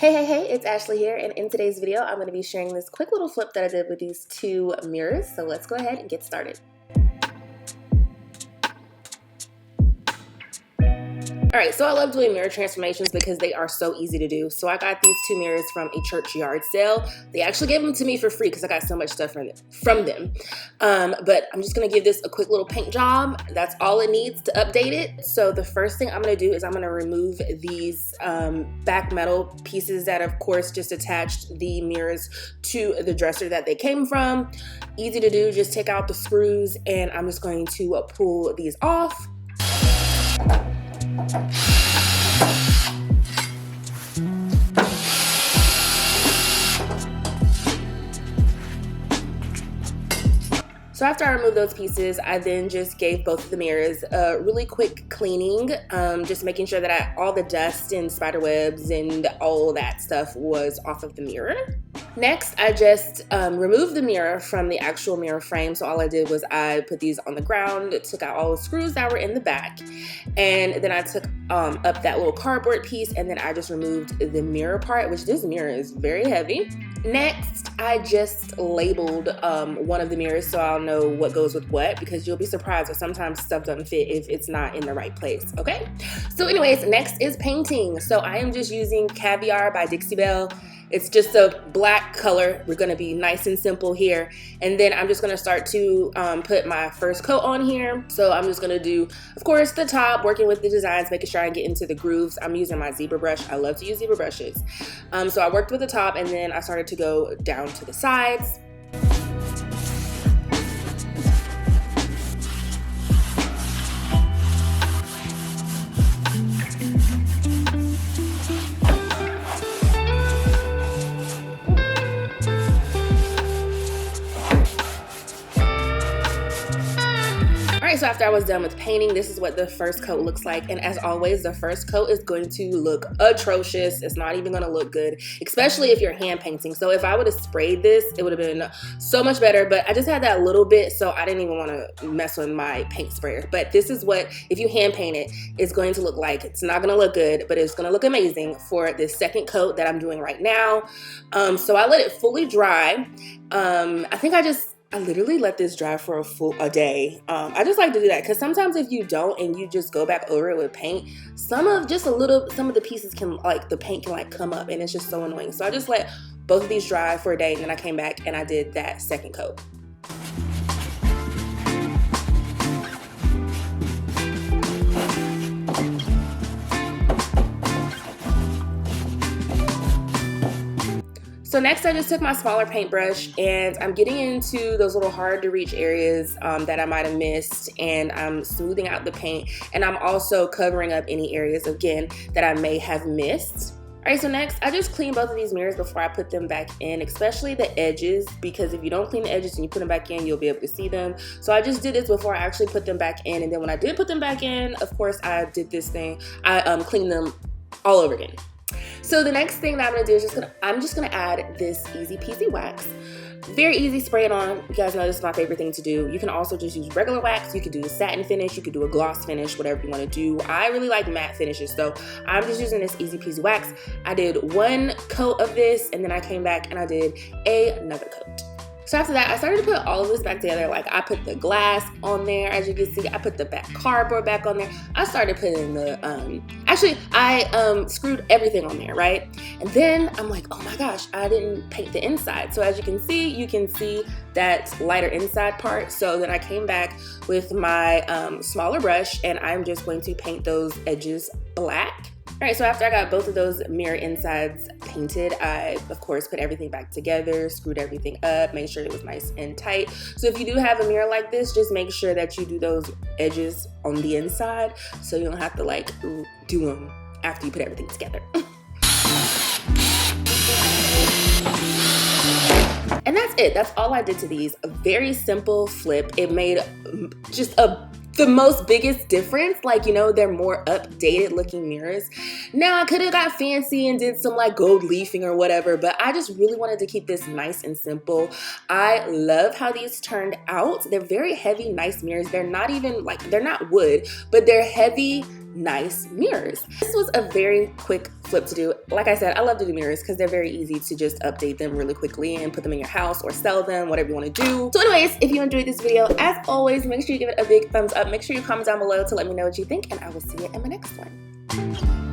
Hey, it's Ashley here, and in today's video, I'm going to be sharing this quick little flip that I did with these two mirrors. So let's go ahead and get started. Alright, so I love doing mirror transformations because they are so easy to do. So I got these two mirrors from a church yard sale. They actually gave them to me for free because I got so much stuff from them. But I'm just going to give this a quick little paint job. That's all it needs to update it. So the first thing I'm going to do is I'm going to remove these back metal pieces that of course just attached the mirrors to the dresser that they came from. Easy to do, just take out the screws and I'm just going to pull these off. So after I removed those pieces, I then just gave both of the mirrors a really quick cleaning, just making sure that all the dust and spider webs and all that stuff was off of the mirror. Next, I just removed the mirror from the actual mirror frame. So all I did was I put these on the ground, took out all the screws that were in the back, and then I took up that little cardboard piece, and then I just removed the mirror part, which this mirror is very heavy. Next, I just labeled one of the mirrors so I'll know what goes with what, because you'll be surprised that sometimes stuff doesn't fit if it's not in the right place, okay? So anyways, next is painting. So I am just using Caviar by Dixie Belle. It's just a black color. We're gonna be nice and simple here. And then I'm just gonna start to put my first coat on here. So I'm just gonna do, of course, the top, working with the designs, making sure I get into the grooves. I'm using my zebra brush. I love to use zebra brushes. So I worked with the top and then I started to go down to the sides. So after I was done with painting, this is what the first coat looks like. And as always, the first coat is going to look atrocious. It's not even going to look good, especially if you're hand painting. So if I would have sprayed this, it would have been so much better. But I just had that little bit, so I didn't even want to mess with my paint sprayer. But this is what, if you hand paint it, it's going to look like. It's not going to look good, but it's going to look amazing for this second coat that I'm doing right now. So I let it fully dry. I literally let this dry for a day. I just like to do that because sometimes if you don't and you just go back over it with paint, some of the pieces can, like, the paint can like come up and it's just so annoying. So I just let both of these dry for a day and then I came back and I did that second coat. So next I just took my smaller paintbrush and I'm getting into those little hard to reach areas that I might have missed, and I'm smoothing out the paint, and I'm also covering up any areas again that I may have missed. Alright, so next I just clean both of these mirrors before I put them back in, especially the edges, because if you don't clean the edges and you put them back in, you'll be able to see them. So I just did this before I actually put them back in, and then when I did put them back in, of course I did this thing. I cleaned them all over again. So the next thing that I'm gonna do is I'm just gonna add this easy peasy wax. Very easy, spray it on. You guys know this is my favorite thing to do. You can also just use regular wax. You could do a satin finish, you could do a gloss finish, whatever you wanna do. I really like matte finishes, so I'm just using this easy peasy wax. I did one coat of this and then I came back and I did another coat. So after that, I started to put all of this back together. Like, I put the glass on there, as you can see. I put the back cardboard back on there. I started putting the, I screwed everything on there, right? And then I'm like, oh my gosh, I didn't paint the inside. So as you can see that lighter inside part. So then I came back with my smaller brush and I'm just going to paint those edges black. Alright, so after I got both of those mirror insides painted, I, of course, put everything back together, screwed everything up, made sure it was nice and tight. So if you do have a mirror like this, just make sure that you do those edges on the inside so you don't have to, like, do them after you put everything together. And that's it. That's all I did to these. A very simple flip. It made just the most biggest difference. Like, you know, they're more updated looking mirrors. Now I could have got fancy and did some like gold leafing or whatever, but I just really wanted to keep this nice and simple. I love how these turned out. They're very heavy, nice mirrors. They're not even like, they're not wood, but they're heavy, nice mirrors. This was a very quick flip to do. Like I said, I love to do mirrors because they're very easy to just update them really quickly and put them in your house or sell them, whatever you want to do. So anyways, if you enjoyed this video, as always, make sure you give it a big thumbs up. Make sure you comment down below to let me know what you think, and I will see you in my next one.